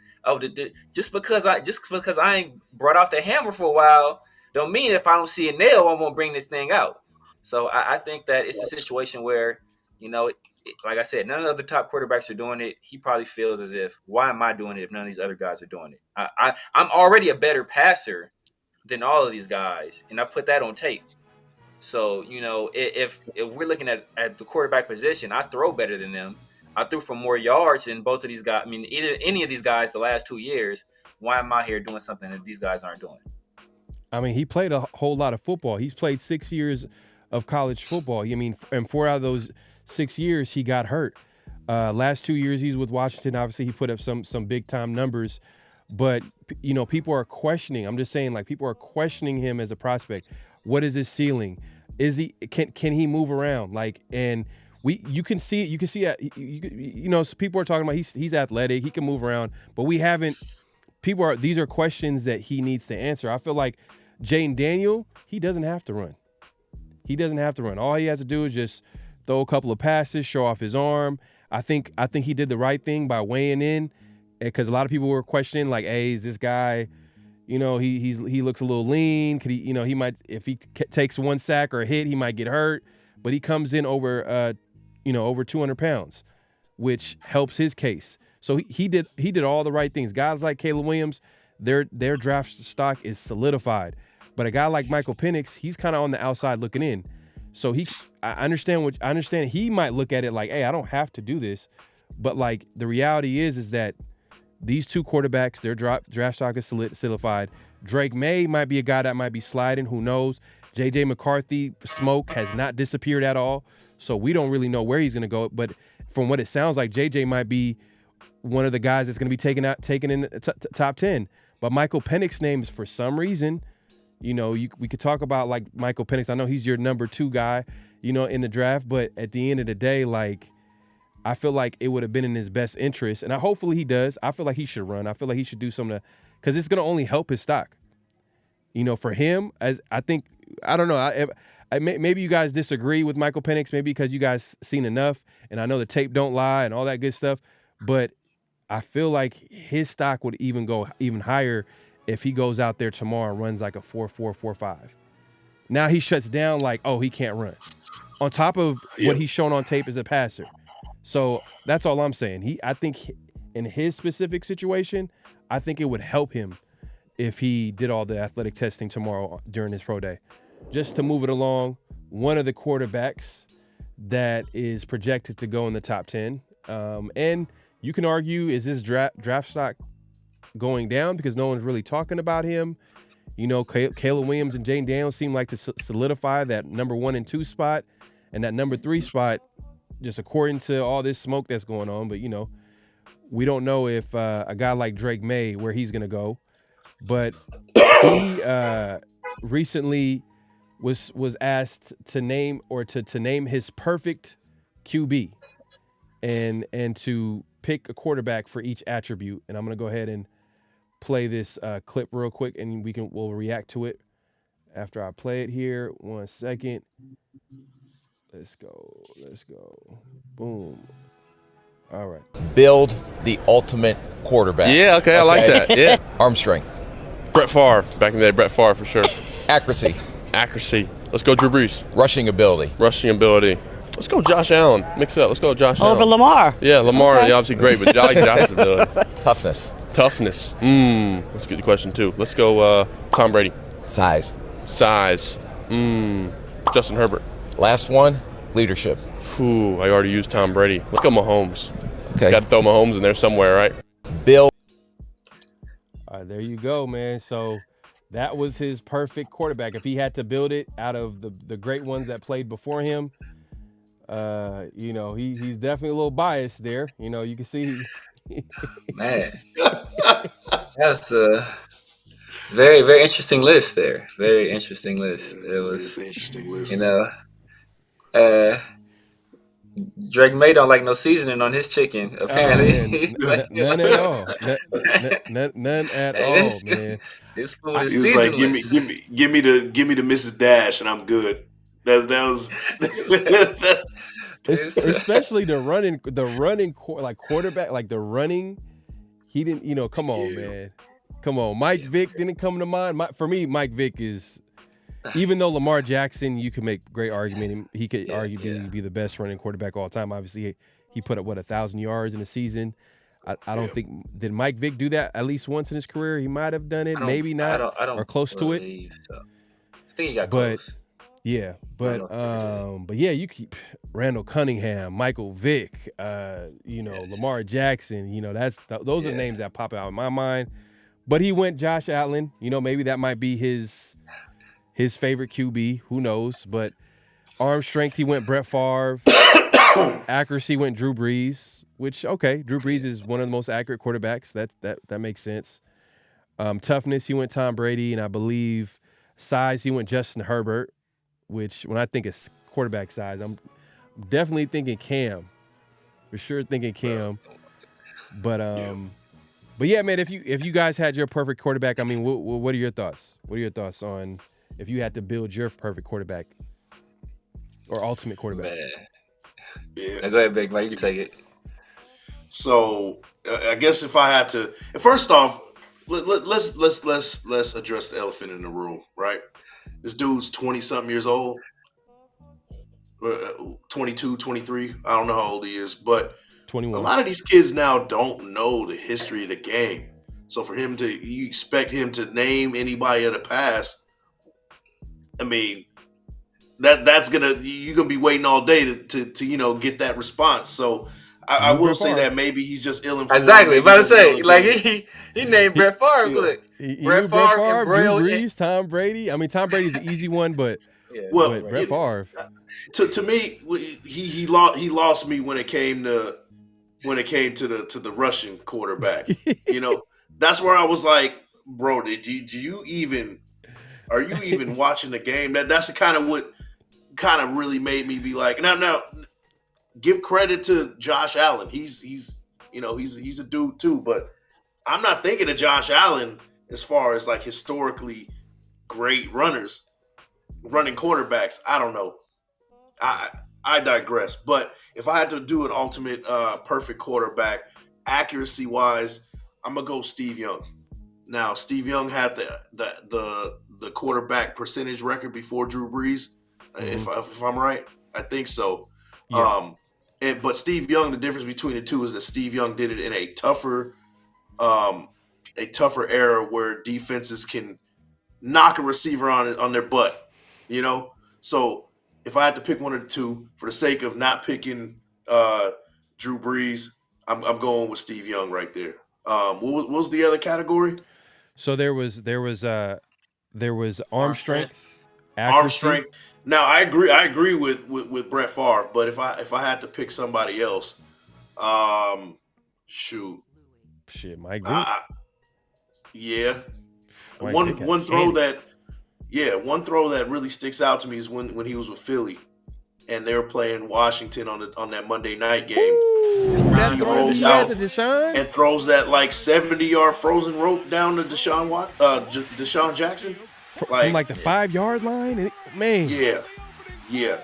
just because I ain't brought out the hammer for a while, don't mean if I don't see a nail, I won't bring this thing out. So I think that it's a situation where, like I said, none of the top quarterbacks are doing it. He probably feels as if, why am I doing it if none of these other guys are doing it? I'm already a better passer than all of these guys, and I put that on tape. So, if we're looking at the quarterback position, I throw better than them. I threw for more yards than both of these guys. I mean, any of these guys the last 2 years. Why am I here doing something that these guys aren't doing? I mean, he played a whole lot of football. He's played 6 years of college football. I mean, and 4 out of those 6 years, he got hurt. Last 2 years, he's with Washington. Obviously, he put up some big-time numbers. But, people are questioning. I'm just saying, like, people are questioning him as a prospect. What is his ceiling? Can he move around? Like, and you can see it. You can see it. So people are talking about he's athletic. He can move around. But we haven't. These are questions that he needs to answer. I feel like Jayden Daniels, he doesn't have to run. He doesn't have to run. All he has to do is just throw a couple of passes, show off his arm. I think he did the right thing by weighing in, because a lot of people were questioning, like, hey, is this guy, he looks a little lean. Could he, he might, if he takes one sack or a hit, he might get hurt. But he comes in over 200 pounds, which helps his case. So he did all the right things. Guys like Caleb Williams, their draft stock is solidified. But a guy like Michael Penix, he's kind of on the outside looking in. So I understand he might look at it like, hey, I don't have to do this. But like the reality is that these two quarterbacks, their draft stock is solidified. Drake Maye might be a guy that might be sliding. Who knows? J.J. McCarthy smoke has not disappeared at all. So we don't really know where he's going to go. But from what it sounds like, J.J. might be one of the guys that's going to be taken in the top 10. But Michael Penix's name is, for some reason, we could talk about like Michael Penix. I know he's your number 2 guy, in the draft. But at the end of the day, like, I feel like it would have been in his best interest. And hopefully he does. I feel like he should run. I feel like he should do something because it's going to only help his stock. For him, as I think, I don't know. Maybe you guys disagree with Michael Penix, maybe because you guys seen enough. And I know the tape don't lie and all that good stuff. But I feel like his stock would go even higher if he goes out there tomorrow and runs like a 4.4, 4.5. Now he shuts down like, oh, he can't run. On top of what he's shown on tape as a passer. So that's all I'm saying. I think in his specific situation, I think it would help him if he did all the athletic testing tomorrow during his pro day. Just to move it along, one of the quarterbacks that is projected to go in the top 10. And you can argue, is this draft stock going down because no one's really talking about him? Caleb Williams and Jayden Daniels seem like to solidify that number 1 and 2 spot, and that number 3 spot, just according to all this smoke that's going on. But, we don't know if a guy like Drake Maye, where he's going to go. But he recently was asked to name his perfect QB and to pick a quarterback for each attribute. And I'm going to go ahead and play this clip real quick, and we'll react to it after I play it here. 1 second. Let's go. Boom. All right. Build the ultimate quarterback. Yeah, okay, I like that. Yeah. Arm strength. Brett Favre. Back in the day, Brett Favre for sure. Accuracy. Let's go Drew Brees. Rushing ability. Let's go Josh Allen. Mix it up. Let's go Josh Allen. Over Lamar. Yeah, Lamar, okay. Obviously great, but I like Josh's ability. Toughness. That's a good question, too. Let's go Tom Brady. Size. Justin Herbert. Last one, leadership. I already used Tom Brady. Let's go Mahomes. Okay. Got to throw Mahomes in there somewhere, right? Bill. There you go, man. So that was his perfect quarterback. If he had to build it out of the great ones that played before him, he's definitely a little biased there. You can see. Man, that's a very, very interesting list there. Very interesting list. It was an interesting list. Drake May don't like no seasoning on his chicken. Apparently, none at all. None at all, man. This food is he was like, seasonless. give me the Mrs. Dash, and I'm good. That was. Especially the running like quarterback, like the running. He didn't, come on, man. Come on. Mike Vick didn't come to mind. For me, Mike Vick is, even though Lamar Jackson, you could make great argument. He could arguably be the best running quarterback of all time. Obviously, he put up, 1,000 yards in a season. I don't think, did Mike Vick do that at least once in his career? He might have done it, maybe not, or close to it. So. I think he got close. Yeah, but yeah, you keep Randall Cunningham, Michael Vick, Lamar Jackson. Those are names that pop out in my mind. But he went Josh Allen. Maybe that might be his favorite QB. Who knows? But arm strength, he went Brett Favre. Accuracy went Drew Brees. Which Drew Brees is one of the most accurate quarterbacks. That makes sense. Toughness, he went Tom Brady, and I believe size, he went Justin Herbert. Which, when I think of quarterback size, I'm definitely thinking Cam. For sure thinking Cam. But yeah, man, if you guys had your perfect quarterback, I mean, what are your thoughts? What are your thoughts on if you had to build your perfect quarterback or ultimate quarterback? Man. Yeah. Now go ahead, Big Mike. You can take it. So I guess if I had to, first off, let's address the elephant in the room, right? This dude's 20-something years old, 22, 23. I don't know how old he is, but 21. A lot of these kids now don't know the history of the game. So for him you expect him to name anybody of the past. I mean, you're gonna be waiting all day to get that response. So I will say that maybe he's just ill-informed. Exactly, about to say, like he named Brett Favre. Look, Brett Favre, Drew Brees, Tom Brady. I mean, Tom Brady's an easy one, but Brett Favre. To me, he lost me when it came to the Russian quarterback. That's where I was like, bro, are you even watching the game? That's what really made me be like, now. Give credit to Josh Allen. He's a dude too, but I'm not thinking of Josh Allen as far as like historically great running quarterbacks. I don't know. I digress. But if I had to do an ultimate perfect quarterback, accuracy wise, I'm gonna go Steve Young. Now, Steve Young had the quarterback percentage record before Drew Brees, if I'm right. I think so. Yeah. But Steve Young, the difference between the two is that Steve Young did it in a tougher era where defenses can knock a receiver on their butt, So if I had to pick one of the two, for the sake of not picking Drew Brees, I'm going with Steve Young right there. What was the other category? So there was arm strength, accuracy. Arm strength. Now I agree with Brett Favre, but if I had to pick somebody else, Mike Vick. Yeah. One throw that really sticks out to me is when he was with Philly and they were playing Washington on that Monday night game. That throw he had to Deshaun and throws that like 70-yard frozen rope down to Deshaun Jackson. From like the 5-yard line, man. Yeah.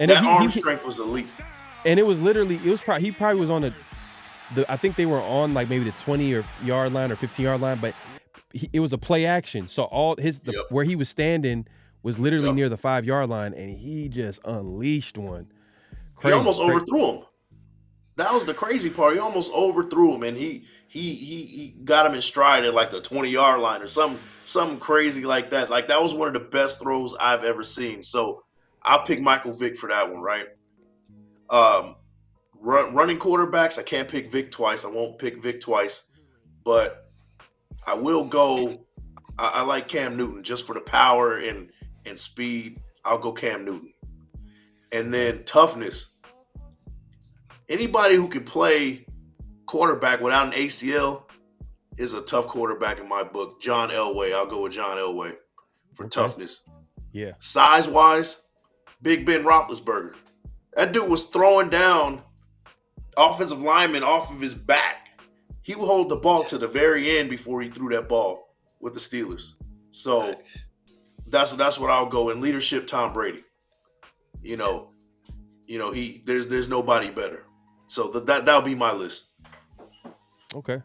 And that arm strength was elite. And he probably was on I think they were on like maybe the 20-yard line or 15-yard line, but it was a play action. So where he was standing was literally near the 5-yard line, and he just unleashed one. He almost overthrew him. That was the crazy part. He almost overthrew him, and he got him in stride at like the 20-yard line or something crazy like that. Like that was one of the best throws I've ever seen. So I'll pick Michael Vick for that one, right? running quarterbacks, I can't pick Vic twice. I won't pick Vic twice, but I will go. I like Cam Newton just for the power and speed. I'll go Cam Newton. And then toughness. Anybody who can play quarterback without an ACL is a tough quarterback in my book. John Elway. I'll go with John Elway for toughness. Yeah. Size-wise, Big Ben Roethlisberger. That dude was throwing down offensive linemen off of his back. He would hold the ball to the very end before he threw that ball with the Steelers. So that's what I'll go. In leadership, Tom Brady. There's nobody better. So that'll be my list. Okay.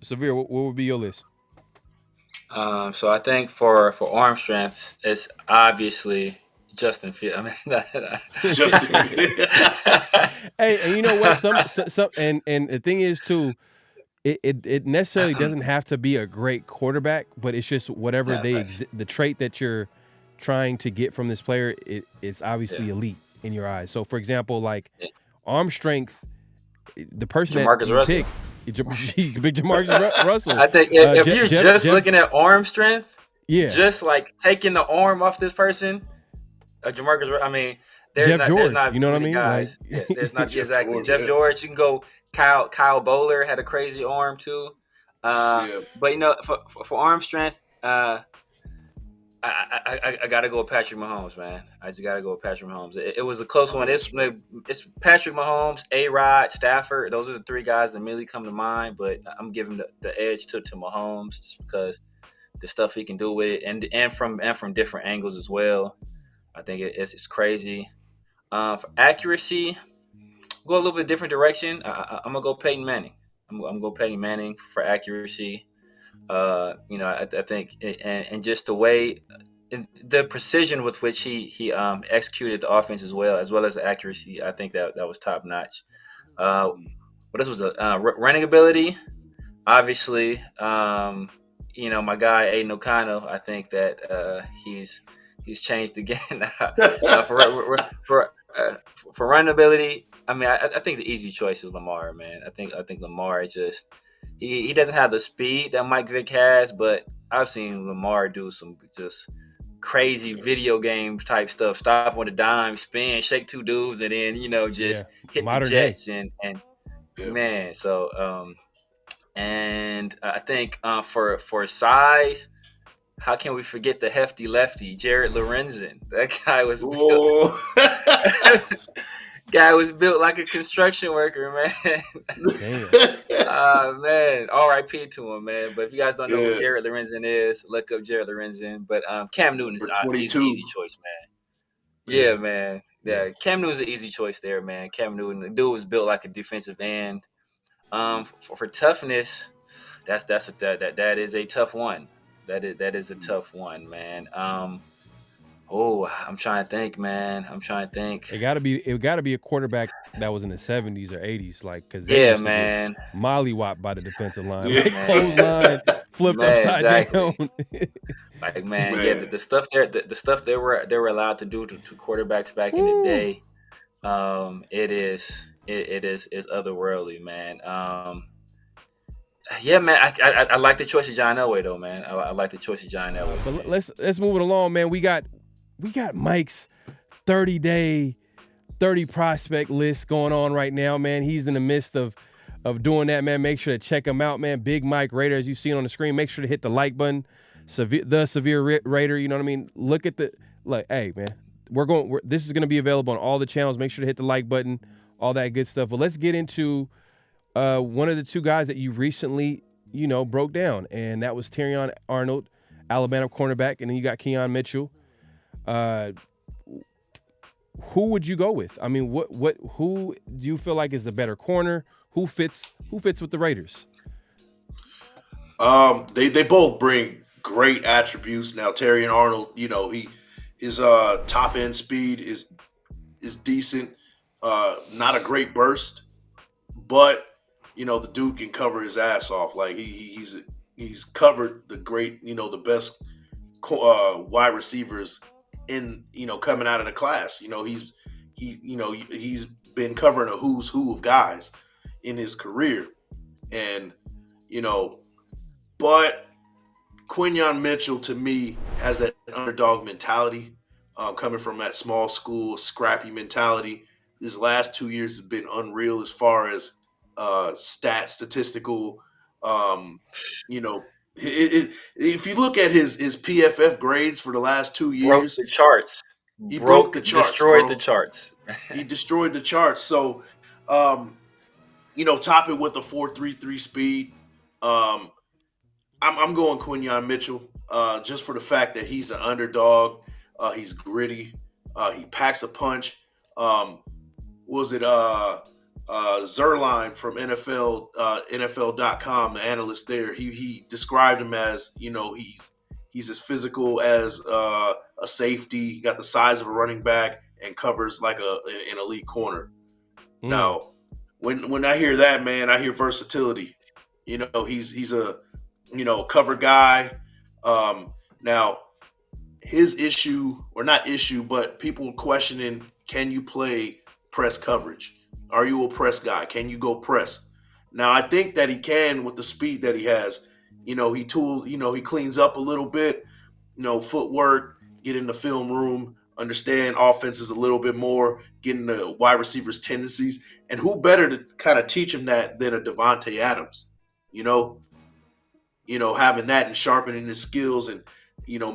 Severe, what would be your list? So I think for arm strength, it's obviously Justin Fields. I mean, Justin. Hey, and you know what? Some and the thing is too, it necessarily doesn't have to be a great quarterback, but it's just whatever the trait that you're trying to get from this player. It's obviously elite in your eyes. So, for example, like arm strength, the person Jamarcus that you Russell. pick, big Jamarcus Russell. I think if you're just looking at arm strength, yeah, just like taking the arm off this person, Jamarcus. I mean, there's not you know what I many mean? guys. Like, there's not Jeff exactly George, Jeff George. You can go Kyle Bowler had a crazy arm too. But for arm strength, I gotta go with Patrick Mahomes, man. I just gotta go with Patrick Mahomes. It was a close one. It's Patrick Mahomes, A-Rod, Stafford. Those are the three guys that immediately come to mind. But I'm giving the edge to Mahomes just because the stuff he can do with it, and from different angles as well. I think it's crazy. For accuracy, go a little bit different direction. I'm gonna go Peyton Manning. I'm gonna go Peyton Manning for accuracy. I think, and just the way, the precision with which he executed the offense as well as the accuracy, I think that was top notch. But this was a running ability, obviously. My guy Aiden O'Connell, I think that he's changed again for running ability. I mean, I think the easy choice is Lamar, man. I think Lamar is just. He doesn't have the speed that Mike Vick has, but I've seen Lamar do some just crazy video game type stuff. Stop on a dime, spin, shake two dudes, and then hit the Jets and man. So and I think for size, how can we forget the hefty lefty Jared Lorenzen? That guy was built. Guy was built like a construction worker, man. Man, R.I.P. to him, man. But if you guys don't know who Jared Lorenzen is, look up Jared Lorenzen. But Cam Newton is an easy choice, man. Yeah, man. Yeah, Cam Newton's an easy choice there, man. Cam Newton, the dude was built like a defensive end. For toughness, that is a tough one. That is a tough one, man. I'm trying to think, man. It got to be a quarterback that was in the 70s or 80s, like, because they used to get mollywopped by the defensive line, clothesline, flipped upside down. Like, man, the stuff the stuff they were allowed to do to quarterbacks back in the day, it is otherworldly, man. Yeah, man. I like the choice of John Elway, though, man. I like the choice of John Elway. But let's move it along, man. We got Mike's 30-day, 30 prospect list going on right now, man. He's in the midst of doing that, man. Make sure to check him out, man. Big Mike Raider, as you see on the screen. Make sure to hit the like button. The Severe Raider, you know what I mean? Look at hey, man. This is going to be available on all the channels. Make sure to hit the like button, all that good stuff. But let's get into one of the two guys that you recently, broke down, and that was Terrion Arnold, Alabama cornerback, and then you got Quinyon Mitchell. Who would you go with? I mean, who do you feel like is the better corner? Who fits with the Raiders? They both bring great attributes. Now, Terrion Arnold, his top end speed is decent. Not a great burst, but the dude can cover his ass off. Like he's covered the best wide receivers in coming out of the class. He's been covering a who's who of guys in his career. And, but Quinyon Mitchell, to me, has that underdog mentality, coming from that small school, scrappy mentality. His last 2 years have been unreal as far as statistical. If you look at his PFF grades for the last 2 Broke years, the charts. he broke the charts, Destroyed bro. the charts. He destroyed the charts. So, top it with a 4.33 speed. I'm going Quinyon Mitchell, just for the fact that he's an underdog. He's gritty. He packs a punch. Was it Zerline from NFL.com, the analyst there? He described him as, he's as physical as a safety. He got the size of a running back and covers like an elite corner. Now, when I hear that, man, I hear versatility. He's a cover guy. Now, his issue, or not issue, but people questioning, can you play press coverage? Are you a press guy? Can you go press? Now, I think that he can with the speed that he has. He cleans up a little bit, footwork, get in the film room, understand offenses a little bit more, getting the wide receivers' tendencies. And who better to kind of teach him that than a Devontae Adams? Having that and sharpening his skills and,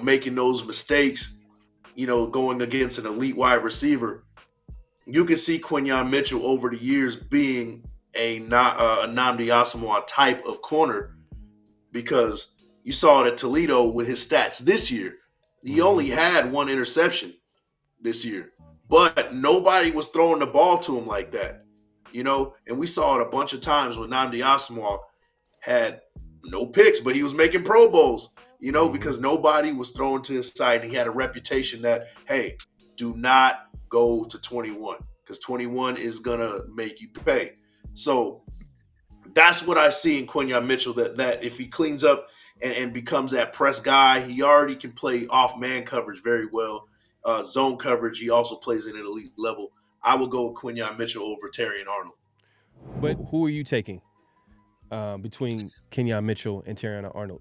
making those mistakes, going against an elite wide receiver. You can see Quinyon Mitchell over the years being a Nnamdi Asomugha type of corner, because you saw it at Toledo with his stats this year. He only had 1 interception this year, but nobody was throwing the ball to him like that, and we saw it a bunch of times when Nnamdi Asomugha had no picks, but he was making Pro Bowls, because nobody was throwing to his side. And he had a reputation that, hey, do not go to 21, because 21 is going to make you pay. So that's what I see in Quinyon Mitchell, that if he cleans up and becomes that press guy, he already can play off man coverage very well. Zone coverage, he also plays at an elite level. I will go with Quinyon Mitchell over Terrion Arnold. But who are you taking between Quinyon Mitchell and Terrion Arnold?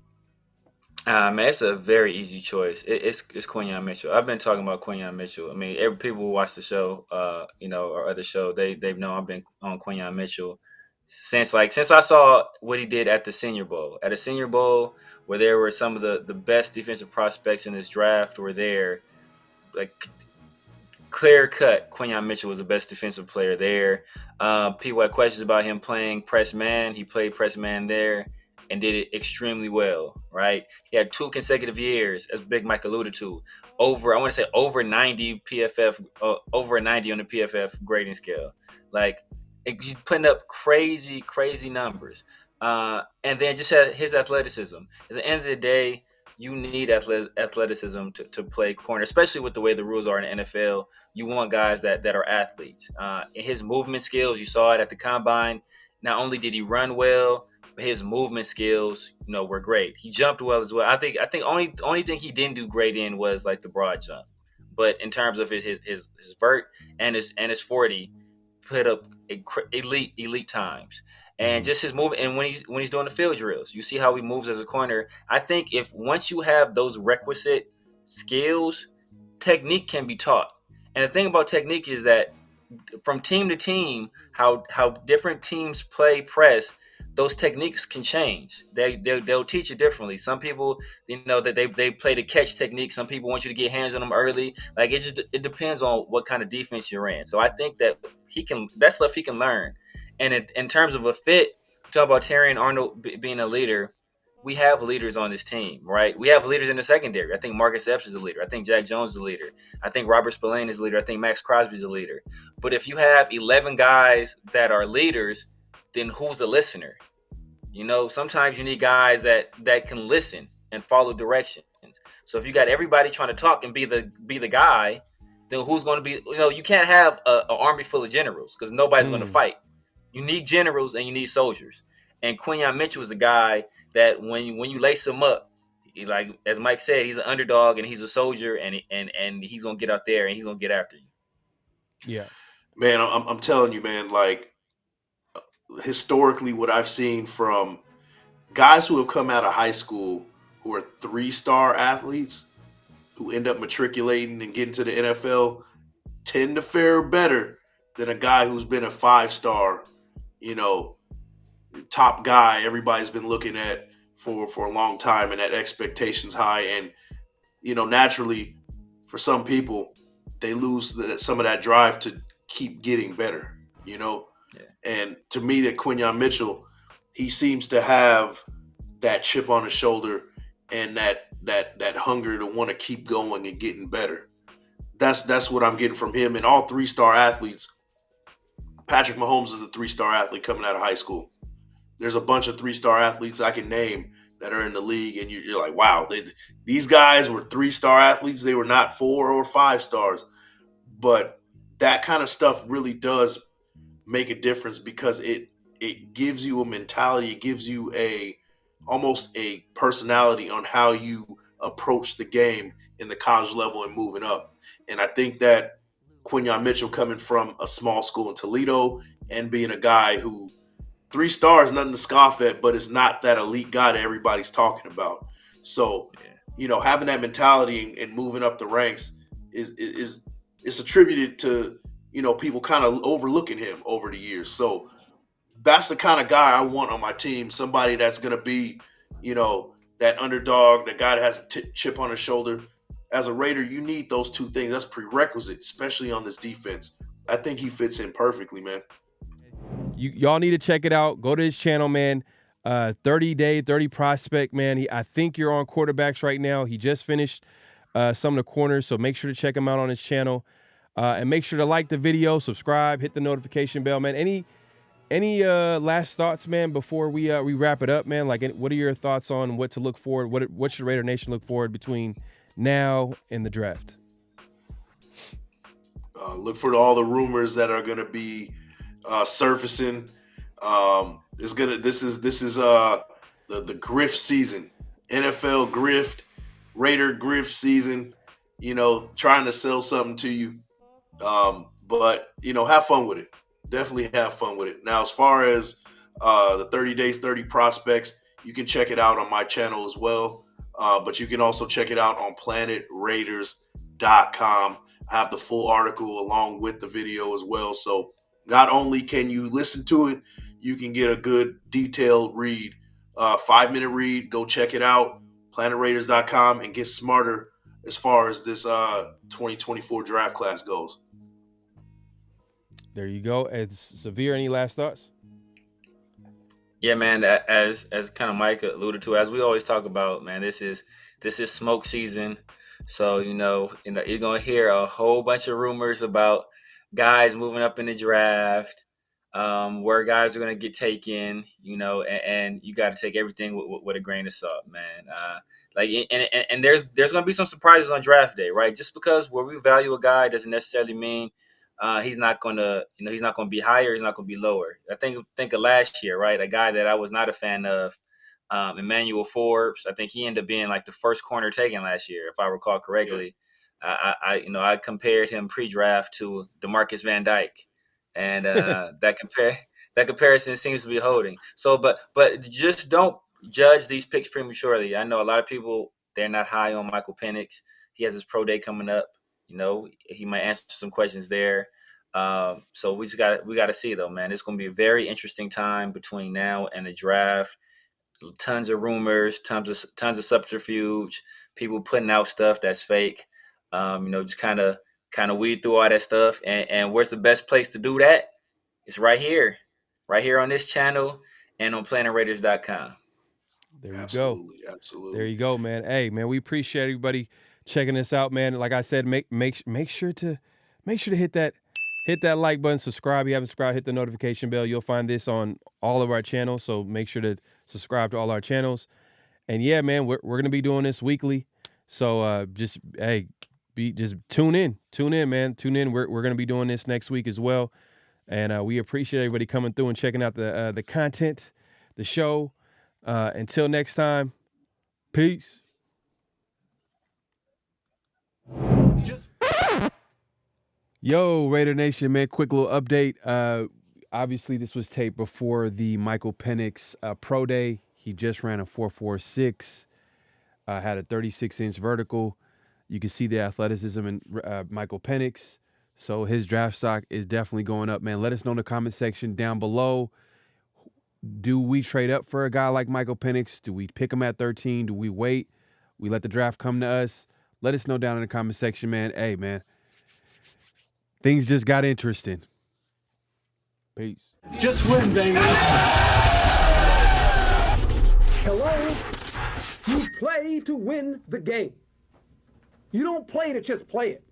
Man, it's a very easy choice. It's Quinyon Mitchell. I've been talking about Quinyon Mitchell. I mean, every people who watch the show, or other show, they've known I've been on Quinyon Mitchell since I saw what he did at the Senior Bowl. At a Senior Bowl, where there were some of the best defensive prospects in this draft were there, like clear cut, Quinyon Mitchell was the best defensive player there. People had questions about him playing press man. He played press man there and did it extremely well, right? He had 2 consecutive years, as Big Mike alluded to, over 90 PFF, over a 90 on the PFF grading scale. Like, he's putting up crazy, crazy numbers. And then just his athleticism. At the end of the day, you need athleticism to play corner, especially with the way the rules are in the NFL. You want guys that are athletes. His movement skills, you saw it at the combine. Not only did he run well, but his movement skills, were great. He jumped well as well. I think only thing he didn't do great in was like the broad jump. But in terms of his vert and his 40, put up elite times. And just his movement, and when he's doing the field drills, you see how he moves as a corner. I think if once you have those requisite skills, technique can be taught. And the thing about technique is that from team to team, how different teams play press, those techniques can change. They'll teach it differently. Some people, that they play the catch technique. Some people want you to get hands on them early. Like, it depends on what kind of defense you're in. So I think that that's stuff he can learn. And in terms of a fit, talk about Terrion Arnold being a leader. We have leaders on this team, right? We have leaders in the secondary. I think Marcus Epps is a leader. I think Jack Jones is a leader. I think Robert Spillane is a leader. I think Max Crosby is a leader. But if you have 11 guys that are leaders, then who's a listener? Sometimes you need guys that can listen and follow directions. So if you got everybody trying to talk and be the guy, then who's going to be? You can't have an army full of generals, because nobody's going to fight. You need generals and you need soldiers. And Quinyon Mitchell is a guy that when you lace him up, like as Mike said, he's an underdog and he's a soldier, and he's gonna get out there and he's gonna get after you. Yeah. Man, I'm telling you, man, like historically what I've seen from guys who have come out of high school who are 3-star athletes who end up matriculating and getting to the NFL tend to fare better than a guy who's been a 5-star, you know, top guy everybody's been looking at for a long time, and that expectations high. And naturally, for some people, they lose some of that drive to keep getting better. Yeah. And to me, that Quinyon Mitchell, he seems to have that chip on his shoulder and that hunger to want to keep going and getting better. That's what I'm getting from him. And all 3-star athletes. Patrick Mahomes is a 3-star athlete coming out of high school. There's a bunch of 3-star athletes I can name that are in the league, and you're like, wow, these guys were 3-star athletes. They were not 4 or 5 stars. But that kind of stuff really does make a difference because it gives you a mentality. It gives you almost a personality on how you approach the game in the college level and moving up. And I think that Quinyon Mitchell, coming from a small school in Toledo and being a guy who 3 stars, nothing to scoff at, but it's not that elite guy that everybody's talking about. So, having that mentality and moving up the ranks is attributed to, people kind of overlooking him over the years. So that's the kind of guy I want on my team. Somebody that's going to be, that underdog, that guy that has a chip on his shoulder. As a Raider, you need those two things. That's prerequisite, especially on this defense. I think he fits in perfectly, man. Y'all need to check it out. Go to his channel, man. 30 prospect, man. I think you're on quarterbacks right now. He just finished some of the corners, so make sure to check him out on his channel. And make sure to like the video, subscribe, hit the notification bell, man. Any last thoughts, man, before we wrap it up, man? Like, what are your thoughts on what to look forward? What should Raider Nation look forward between now and the draft? Look for all the rumors that are going to be surfacing. This is the grift season, NFL grift, Raider grift season. Trying to sell something to you, but have fun with it. Definitely have fun with it. Now, as far as the 30 days, 30 prospects, you can check it out on my channel as well. But you can also check it out on PlanetRaiders.com. I have the full article along with the video as well. So not only can you listen to it, you can get a good detailed read, 5-minute read. Go check it out, PlanetRaiders.com, and get smarter as far as this 2024 draft class goes. There you go. Severe, any last thoughts? Yeah, man. As kind of Mike alluded to, as we always talk about, man, this is smoke season. So you're gonna hear a whole bunch of rumors about guys moving up in the draft, where guys are gonna get taken. And you got to take everything with a grain of salt, man. And there's gonna be some surprises on draft day, right? Just because where we value a guy doesn't necessarily mean he's not gonna be higher. He's not gonna be lower. I think of last year, right? A guy that I was not a fan of, Emmanuel Forbes. I think he ended up being like the first corner taken last year, if I recall correctly. I compared him pre-draft to DeMarcus Van Dyke, and that comparison seems to be holding. So, but just don't judge these picks prematurely. I know a lot of people, they're not high on Michael Penix. He has his pro day coming up. He might answer some questions there. So we got to see though, man. It's going to be a very interesting time between now and the draft. Tons of rumors, tons of subterfuge, people putting out stuff that's fake. Just kind of weed through all that stuff. And where's the best place to do that? It's right here on this channel and on PlanetRaiders.com. There you Absolutely, go. Absolutely. There you go, man. Hey, man, we appreciate everybody checking this out, man. Like I said, make sure to hit that like button, subscribe. If you haven't subscribed, hit the notification bell. You'll find this on all of our channels, so make sure to subscribe to all our channels. And yeah, man, we're gonna be doing this weekly. So just tune in, man. Tune in. We're gonna be doing this next week as well. And we appreciate everybody coming through and checking out the content, the show. Until next time, peace. Yo, Raider Nation, man, quick little update. Obviously, this was taped before the Michael Penix Pro Day. He just ran a 4.46, had a 36-inch vertical. You can see the athleticism in Michael Penix. So his draft stock is definitely going up, man. Let us know in the comment section down below. Do we trade up for a guy like Michael Penix? Do we pick him at 13? Do we wait? We let the draft come to us? Let us know down in the comment section, man. Hey, man. Things just got interesting. Peace. Just win, baby. Hello? You play to win the game. You don't play to just play it.